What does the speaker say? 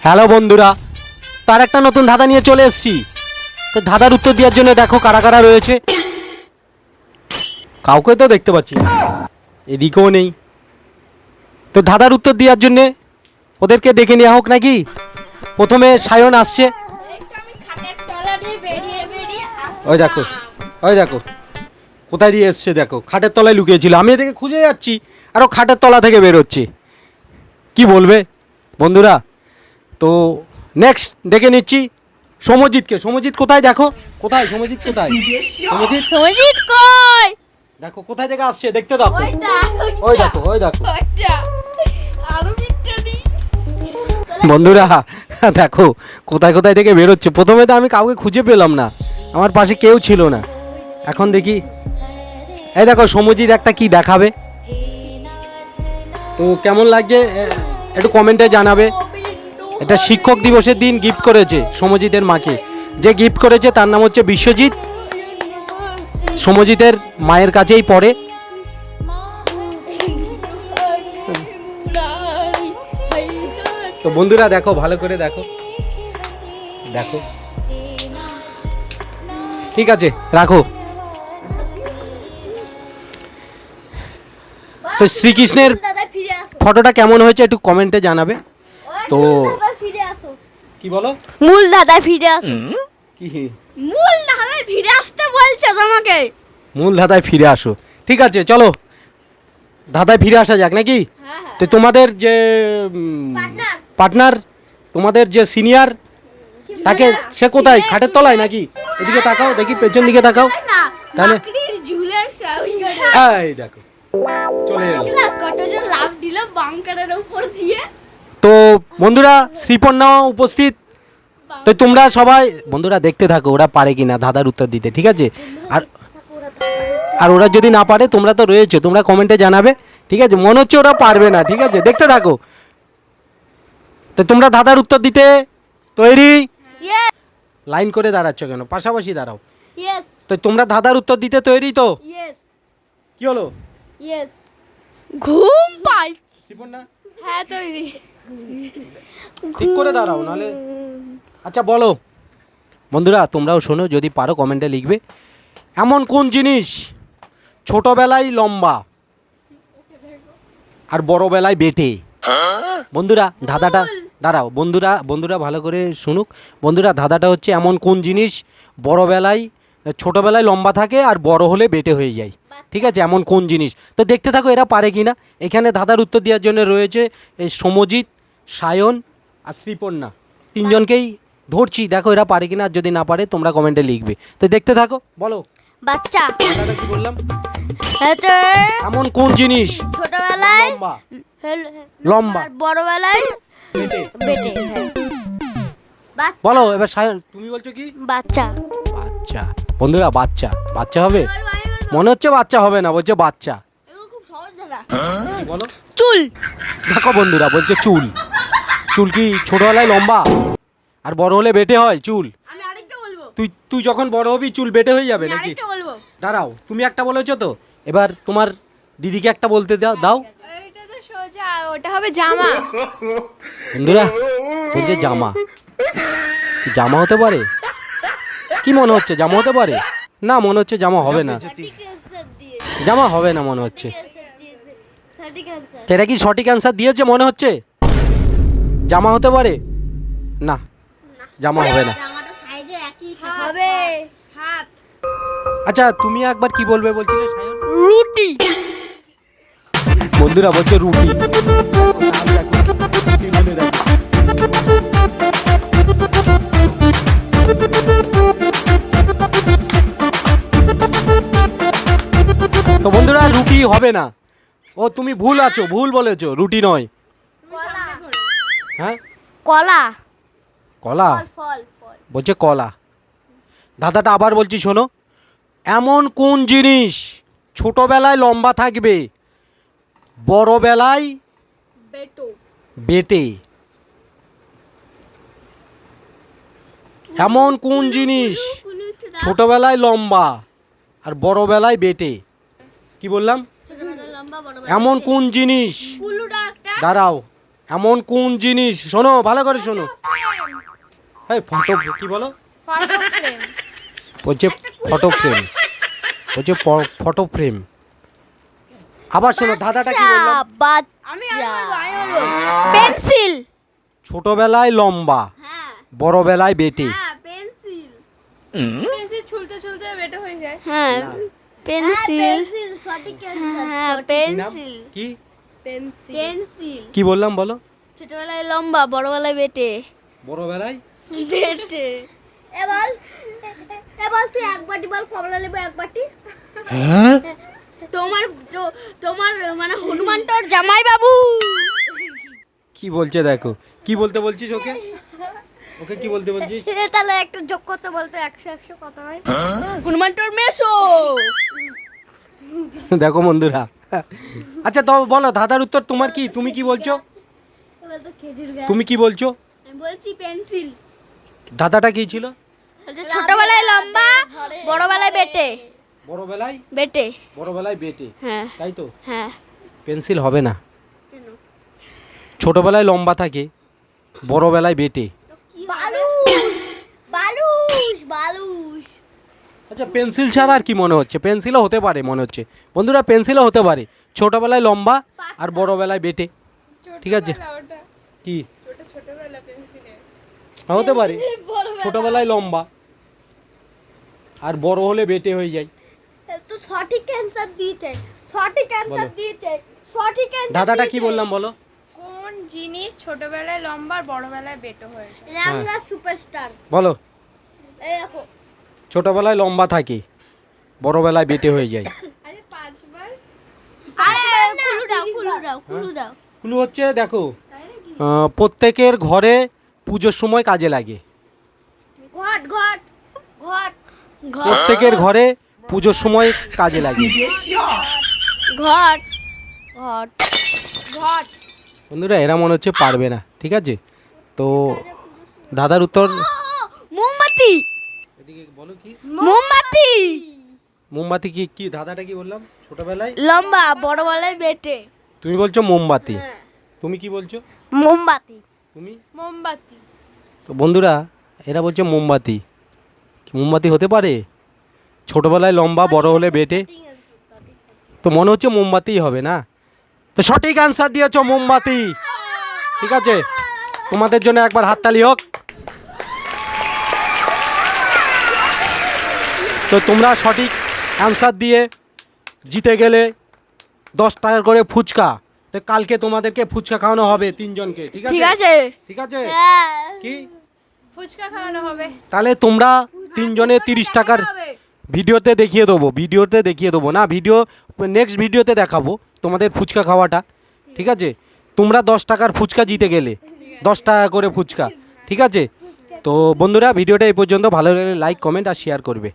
Hello বন্ধুরা, তার একটা নতুন ধাঁধা নিয়ে চলে এসেছি। তো ধাঁধার উত্তর দেওয়ার জন্য দেখো কারা কারা রয়েছে। কাউকে তো দেখতে পাচ্ছি না, এদিকেও নেই। তো ধাঁধার উত্তর দেওয়ার জন্যে ওদেরকে ডেকে নেওয়া হোক নাকি। প্রথমে সায়ন আসছে। ওই দেখো, ওই দেখো কোথায় দিয়ে এসছে, দেখো খাটের তলায় লুকিয়েছিল। আমি এদিকে খুঁজে যাচ্ছি আর ও খাটের তলা থেকে বেরোচ্ছে। কি বলবে বন্ধুরা? তো নেক্সট ডেকে নিচ্ছি সমজিৎকে। সমজিৎ কোথায়? দেখো কোথায় সমজিৎ, কোথায় সমজিৎ? সমজিৎ কই? দেখো কোথায় থেকে আসছে, দেখতে দাও। ওইটা, ওই দেখো, ওই দেখো ওইটা। আরো মিটটানি। বন্ধুরা দেখো কোথায় কোথায় থেকে বেরোচ্ছে। প্রথমে তো আমি কাউকে খুঁজে পেলাম না, আমার পাশে কেউ ছিল না। এখন দেখি, এই দেখো সমজিৎ একটা কি দেখাবে। তো কেমন লাগছে একটু কমেন্টে জানাবে। এটা শিক্ষক দিবসের দিন গিফট করেছে সমজিতের মাকে। যে গিফট করেছে তার নাম হচ্ছে বিশ্বজিৎ। সমজিতের মায়ের কাছেই পড়ে। তো বন্ধুরা দেখো, ভালো করে দেখো, দেখো ঠিক আছে, রাখো। তো শ্রীকৃষ্ণের দাদা ফিরে আসো। ফটোটা কেমন হয়েছে একটু কমেন্টে জানাবে। তো দাদা ফিরে আসো। কি বলো? মূল দাদা ফিরে আসো। কি মূল দাদা ফিরে আসতে বলছে তোমাকে। মূল ধাঁধায় ফিরে আসো। ঠিক আছে চলো ধাঁধায় ফিরে আসা যাক নাকি। হ্যাঁ হ্যাঁ। তো তোমাদের যে পার্টনার। পার্টনার, তোমাদের যে সিনিয়র, তাকে সে কোথায়? খাটের তলায় নাকি? এদিকে তাকাও দেখি, পেছন দিকে তাকাও। না, তাহলে মাকড়ির ঝুলের সাউই এই দেখো চলে এলো। কত যে লাভ দিল বাংকারের উপর দিয়ে। তো বন্ধুরা শ্রীপর্ণা উপস্থিত। তো তোমরা সবাই বন্ধুরা দেখতে থাকো ওরা পারে কিনা ধাঁধার উত্তর দিতে, ঠিক আছে? আর আর ওরা যদি না পারে, তোমরা তো রয়েছে, তোমরা কমেন্টে জানাবে, ঠিক আছে? মনে হচ্ছে ওরা পারবে না, ঠিক আছে? দেখতে থাকো। তো তোমরা ধাঁধার উত্তর দিতে তৈরি? ইয়েস লাইন করে দাঁড়াচ্ছ কেন? পাশাপাশি দাঁড়াও। ইয়েস তো তোমরা ধাঁধার উত্তর দিতে তৈরি তো? ইয়েস কি হলো ইয়েস। ঘুম পাইছে। শ্রীপর্ণা হ্যাঁ তৈরি। ঠিক করে দাঁড়াও নালে। আচ্ছা বলো বন্ধুরা, তোমরাও শোনো, যদি পারো কমেন্টে লিখবে। এমন কোন জিনিস ছোটবেলায় লম্বা আর বড়বেলায় বেটে? বন্ধুরা ধাঁধাটা দাঁড়াও, বন্ধুরা বন্ধুরা ভালো করে শুনুক। বন্ধুরা ধাঁধাটা হচ্ছে এমন কোন জিনিস বড়বেলায় ছোটবেলায় লম্বা থাকে আর বড় হলে বেটে হয়ে যায়, ঠিক আছে? এমন কোন জিনিস? তো দেখতে থাকো এরা পারে কি না। এখানে ধাঁধার উত্তর দেওয়ার জন্য রয়েছে এই সমজিৎ, সায়ন আর শ্রীপর্ণা, তিনজনকেই ধরছি। দেখো এরা পারে কিনা, আর যদি না পারে তোমরা কমেন্টে লিখবে। তো দেখতে থাকো, বলো বাচ্চা। ধাঁধাটা কি বললাম? হচ্ছে এমন কোন জিনিস ছোটবেলায় লম্বা লম্বা লম্বা আর বড়বেলায় বেটে? বেটে। হ্যাঁ বাচ্চা। বলো এবার সায়ন, তুমি বলছো কি? বাচ্চা। বাচ্চা। বন্ধুরা বাচ্চা, বাচ্চা হবে? মনে হচ্ছে বাচ্চা হবে না, বলছে বাচ্চা। খুব সহজ দাদা। বলো। চুল। দেখো বন্ধুরা বলছে চুল। চুল কি ছোটবেলায় লম্বা আর বড় হলে বেটে হয় চুল? আমি আরেকটা বলবো। তুই তুই যখন বড় হবি চুল বেটে হয়ে যাবে আমি নাকি? আরেকটা বলবো। দাঁড়াও, তুমি একটা বলেছো তো, এবার তোমার দিদিকে একটা বলতে দাও। এটা তো সোজা, ওটা হবে জামা। বন্ধুরা বলছে জামা। জামা হতে পারে? কি মনে হচ্ছে জামা হতে পারে? না, মনে হচ্ছে জামা হবে না, জামা হবে না মনে হচ্ছে। এরা কি সঠিক অ্যান্সার দিয়েছে মনে হচ্ছে? জামা হতে পারে না, জামা হবে না। জামাটা সাইজে একই হবে। হাত। আচ্ছা তুমি একবার কি বলবে বলছিলে সায়ন? রুটি। বন্ধুরা বলছে রুটি। রুটি বলে দেখো। তো বন্ধুরা রুটি হবে না। ও তুমি ভুল আছো, ভুল বলেছো, রুটি নয়। হ্যাঁ কলা। কলা ফল ফল। বলছে কলা। দাদাটা আবার বলছি শোনো। এমন কোন জিনিস ছোটবেলায় লম্বা থাকবে বড়বেলায় বেটো। বেটে? এমন কোন জিনিস ছোটবেলায় লম্বা আর বড়বেলায় বেটে? কি বললাম? এমন কোন জিনিস? দাঁড়াও, এমন কোন জিনিস, শোনো ভালো করে শোনো। এই ফটো কি বলো? Photo frame. বলছে ফটো ফ্রেম, বলছে ফটো ফ্রেম। আবার শোনো ধাঁধাটা কি বললাম? আমি বলবো পেন্সিল। ছোটবেলায় লম্বা, হ্যাঁ বড়বেলায় বেটে। হ্যাঁ পেন্সিল। পেন্সিল ছুলতে ছুলতে বেটা হয়ে যায়। হ্যাঁ না। পেন্সিল সঠিক হ্যাঁ কি নাম? পেন্সিল কি পেন্সিল। পেন্সিল। কি বললাম বলো? ছোটবেলায় লম্বা, বড়বেলায় বেটে। বড়বেলায় বেটে। এবার তুই এক বাটি বল, কমলা লেবু এক বাটি। হ্যাঁ তোমার মানে হনুমান তোর জামাই বাবু। কি বলছে দেখো, কি বলতে বলছিস ওকে? ওকে কি বলতে বলছিস? তাহলে একটা যোগ করতে বলতে 100 কত হয়? হনুমান তোর মেসো। দেখো বন্ধুরা। আচ্ছা তো বলো ধাঁধার উত্তর তোমার কি? তুমি কি বলছো? এবার তো খেজুর গাছ। তুমি কি বলছো? আমি বলছি পেন্সিল। ধাঁধাটা কি ছিল? ছোটবেলায় লম্বা, বড়বেলায় বেটে। বড়বেলায় বেটে। বড়বেলায় বেটে, হ্যাঁ তাই তো? হ্যাঁ। পেন্সিল হবে না। কেন? ছোটবেলায় লম্বা থাকে, বড়বেলায় বেটে। বালুস। আচ্ছা পেন্সিল ছাড়া আর কি মনে হচ্ছে? পেন্সিলও হতে পারে মনে হচ্ছে বন্ধুরা, পেন্সিলও হতে পারে। ছোটবেলায় লম্বা আর বড়বেলায় বেটে, ঠিক আছে? ওটা কি ছোটবেলা পেন্সিলে। হতে পারে? ছোটবেলায় লম্বা আর বড় হলে বেটে হয়ে যায়। তো সঠিক অ্যানসার দিয়েছে। সঠিক অ্যানসার বলো। দিয়েছে। সঠিক অ্যানসার। ধাঁধাটা কি বললাম বলো? কোন জিনিস ছোটবেলায় লম্বা আর বড়বেলায় বেটো হয়ে যায়? রামরা সুপারস্টার। বলো। এই দেখো। ছোটবেলায় লম্বা থাকে, বড়বেলায় বেটে হয়ে যায়। আরে 5 বার। আরে কুলু দাও। ক্লু হচ্ছে দেখো, প্রত্যেকের ঘরে পুজোর সময় কাজে লাগে। ঘট। প্রত্যেকের ঘরে পুজোর সময় কাজে লাগে। ঘট। বন্ধুরা এরা মনে হচ্ছে পারবে না, ঠিক আছে? তো দাদার উত্তর মোমবাতি। এদিকে বলো কি? মোমবাতি। মোমবাতি কি? কি দাদাটা কি বললাম? ছোটবেলায় লম্বা, বড়বেলায় বেটে। তুমি বলছো মোমবাতি, তুমি কি বলছো? মোমবাতি। তুমি? মোমবাতি। তো বন্ধুরা এরা বলছে মোমবাতি। মোমবাতি হতে পারে? ছোটবেলায় লম্বা, বড় হলে বেটে, তো মনে হচ্ছে মোমবাতিই হবে না? তো সঠিক আনসার দিয়েছো মোমবাতি, ঠিক আছে? তোমাদের জন্য একবার হাততালি হোক। তো তোমরা সঠিক অ্যান্সার দিয়ে জিতে গেলে 10 টাকা করে ফুচকা। তো কালকে তোমাদেরকে ফুচকা খাওয়ানো হবে 3 জনকে, ঠিক আছে? ঠিক আছে। ঠিক আছে? হ্যাঁ। কি ফুচকা খাওয়ানো হবে। তাহলে তোমরা 3 জনে 30 টাকার ভিডিওতে দেখিয়ে দেবো না, নেক্সট ভিডিওতে দেখাবো তোমাদের ফুচকা খাওয়াটা, ঠিক আছে? তোমরা 10 টাকার ফুচকা জিতে গেলে, 10 টাকা করে ফুচকা, ঠিক আছে? তো বন্ধুরা ভিডিওটা এই পর্যন্ত, ভালো লাগলে লাইক, কমেন্ট আর শেয়ার করবে।